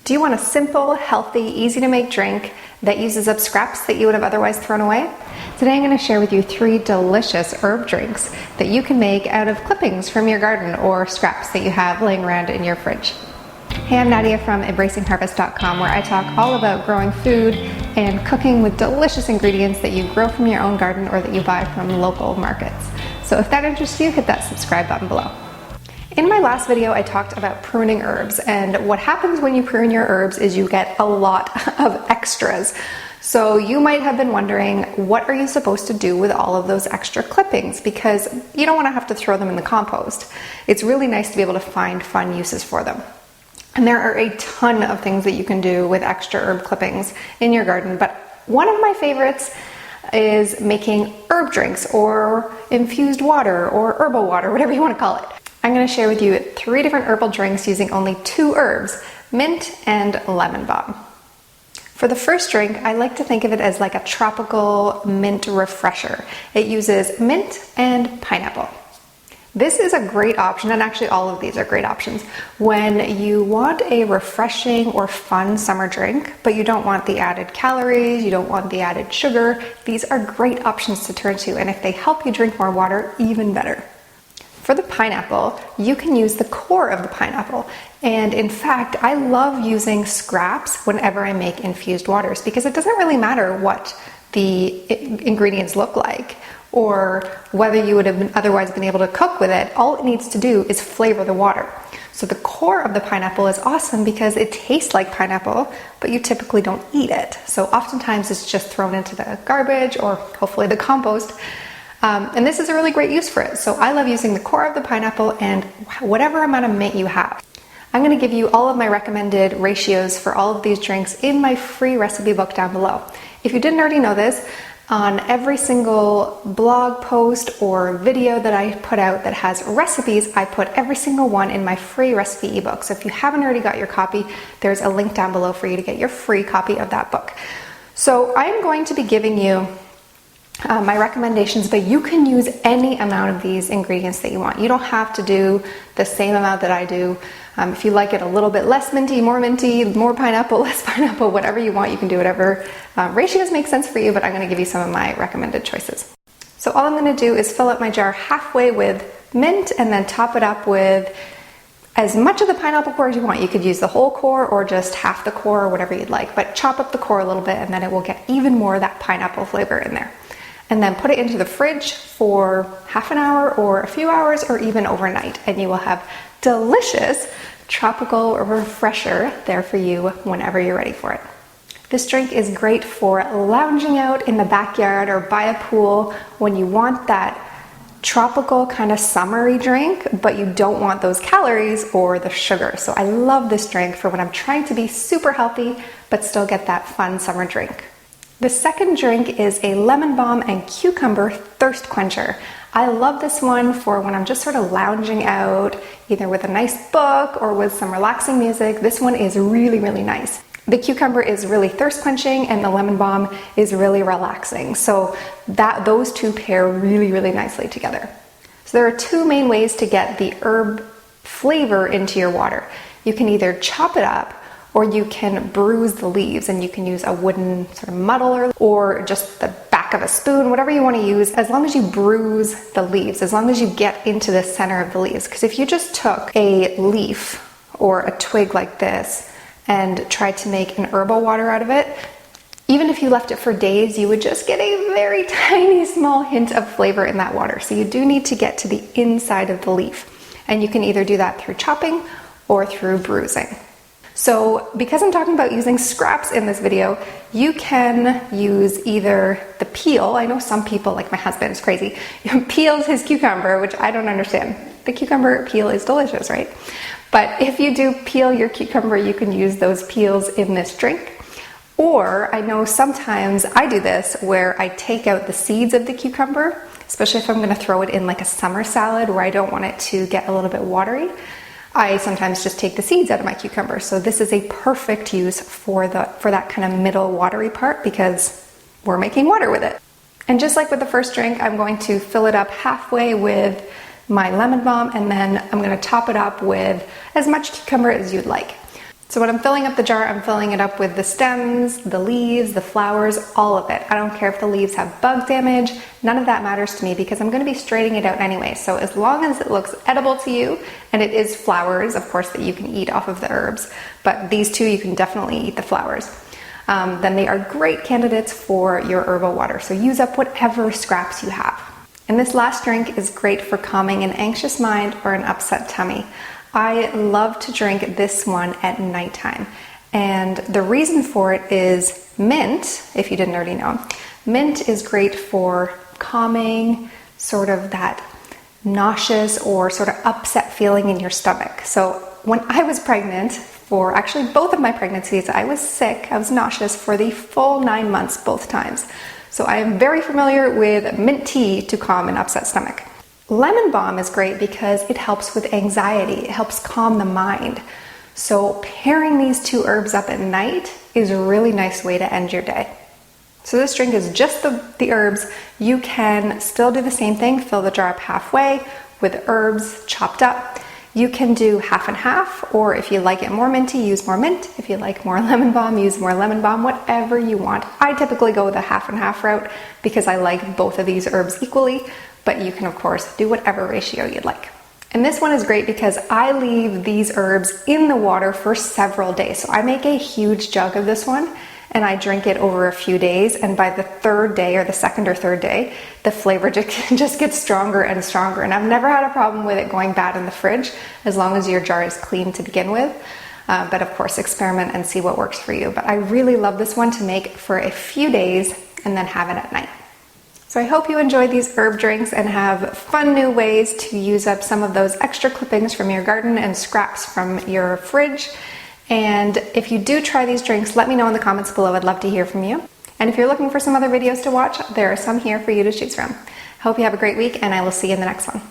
Do you want a simple, healthy, easy to make drink that uses up scraps that you would have otherwise thrown away? Today I'm going to share with you 3 delicious herb drinks that you can make out of clippings from your garden or scraps that you have laying around in your fridge. Hey, I'm Nadia from embracingharvest.com, where I talk all about growing food and cooking with delicious ingredients that you grow from your own garden or that you buy from local markets. So if that interests you, hit that subscribe button below. In my last video, I talked about pruning herbs, and what happens when you prune your herbs is you get a lot of extras. So you might have been wondering, what are you supposed to do with all of those extra clippings? Because you don't want to have to throw them in the compost. It's really nice to be able to find fun uses for them. And there are a ton of things that you can do with extra herb clippings in your garden, but one of my favorites is making herb drinks or infused water or herbal water, whatever you want to call it. I'm going to share with you 3 different herbal drinks using only 2 herbs, mint and lemon balm. For the first drink, I like to think of it as like a tropical mint refresher. It uses mint and pineapple. This is a great option, and actually all of these are great options, when you want a refreshing or fun summer drink, but you don't want the added calories, you don't want the added sugar. These are great options to turn to, and if they help you drink more water, even better. For the pineapple, you can use the core of the pineapple. And in fact, I love using scraps whenever I make infused waters because it doesn't really matter what the ingredients look like or whether you would have otherwise been able to cook with it. All it needs to do is flavor the water. So the core of the pineapple is awesome because it tastes like pineapple, but you typically don't eat it. So oftentimes it's just thrown into the garbage or hopefully the compost. And this is a really great use for it. So I love using the core of the pineapple and whatever amount of mint you have. I'm going to give you all of my recommended ratios for all of these drinks in my free recipe book down below. If you didn't already know this, on every single blog post or video that I put out that has recipes, I put every single one in my free recipe ebook. So if you haven't already got your copy, there's a link down below for you to get your free copy of that book. So I'm going to be giving you my recommendations, but you can use any amount of these ingredients that you want. You don't have to do the same amount that I do. If you like it a little bit less minty, more pineapple, less pineapple, whatever you want, you can do whatever ratios make sense for you, but I'm going to give you some of my recommended choices. So all I'm going to do is fill up my jar halfway with mint and then top it up with as much of the pineapple core as you want. You could use the whole core or just half the core or whatever you'd like, but chop up the core a little bit and then it will get even more of that pineapple flavor in there. And then put it into the fridge for half an hour or a few hours or even overnight, and you will have delicious tropical refresher there for you whenever you're ready for it. This drink is great for lounging out in the backyard or by a pool when you want that tropical kind of summery drink, but you don't want those calories or the sugar. So I love this drink for when I'm trying to be super healthy but still get that fun summer drink. The second drink is a lemon balm and cucumber thirst quencher. I love this one for when I'm just sort of lounging out, either with a nice book or with some relaxing music. This one is really, really nice. The cucumber is really thirst quenching and the lemon balm is really relaxing. So those two pair really, really nicely together. So there are 2 main ways to get the herb flavor into your water. You can either chop it up or you can bruise the leaves, and you can use a wooden sort of muddler or just the back of a spoon, whatever you want to use, as long as you bruise the leaves, as long as you get into the center of the leaves. Because if you just took a leaf or a twig like this and tried to make an herbal water out of it, even if you left it for days, you would just get a very tiny small hint of flavor in that water. So you do need to get to the inside of the leaf. And you can either do that through chopping or through bruising. So because I'm talking about using scraps in this video, you can use either the peel. I know some people, like my husband, is crazy, peels his cucumber, which I don't understand. The cucumber peel is delicious, right? But if you do peel your cucumber, you can use those peels in this drink. Or I know sometimes I do this where I take out the seeds of the cucumber, especially if I'm going to throw it in like a summer salad where I don't want it to get a little bit watery. I sometimes just take the seeds out of my cucumber. So this is a perfect use for that kind of middle watery part because we're making water with it. And just like with the first drink, I'm going to fill it up halfway with my lemon balm, and then I'm going to top it up with as much cucumber as you'd like. So when I'm filling up the jar, I'm filling it up with the stems, the leaves, the flowers, all of it. I don't care if the leaves have bug damage. None of that matters to me because I'm going to be straining it out anyway. So as long as it looks edible to you, and it is flowers, of course, that you can eat off of the herbs, but these two, you can definitely eat the flowers. Then they are great candidates for your herbal water. So use up whatever scraps you have. And this last drink is great for calming an anxious mind or an upset tummy. I love to drink this one at nighttime. And the reason for it is mint, if you didn't already know. Mint is great for calming sort of that nauseous or sort of upset feeling in your stomach. So when I was pregnant, for actually both of my pregnancies, I was sick, I was nauseous for the full 9 months both times. So I am very familiar with mint tea to calm an upset stomach. Lemon balm is great because it helps with anxiety. It helps calm the mind. So pairing these two herbs up at night is a really nice way to end your day. So this drink is just the herbs. You can still do the same thing, fill the jar up halfway with herbs chopped up. You can do half and half, or if you like it more minty, use more mint. If you like more lemon balm, use more lemon balm, whatever you want. I typically go the half and half route because I like both of these herbs equally, but you can of course do whatever ratio you'd like. And this one is great because I leave these herbs in the water for several days. So I make a huge jug of this one and I drink it over a few days, and by the third day or the second or third day, the flavor just gets stronger and stronger. And I've never had a problem with it going bad in the fridge as long as your jar is clean to begin with. But of course, experiment and see what works for you. But I really love this one to make for a few days and then have it at night. So I hope you enjoy these herb drinks and have fun new ways to use up some of those extra clippings from your garden and scraps from your fridge. And if you do try these drinks, let me know in the comments below. I'd love to hear from you. And if you're looking for some other videos to watch, there are some here for you to choose from. Hope you have a great week, and I will see you in the next one.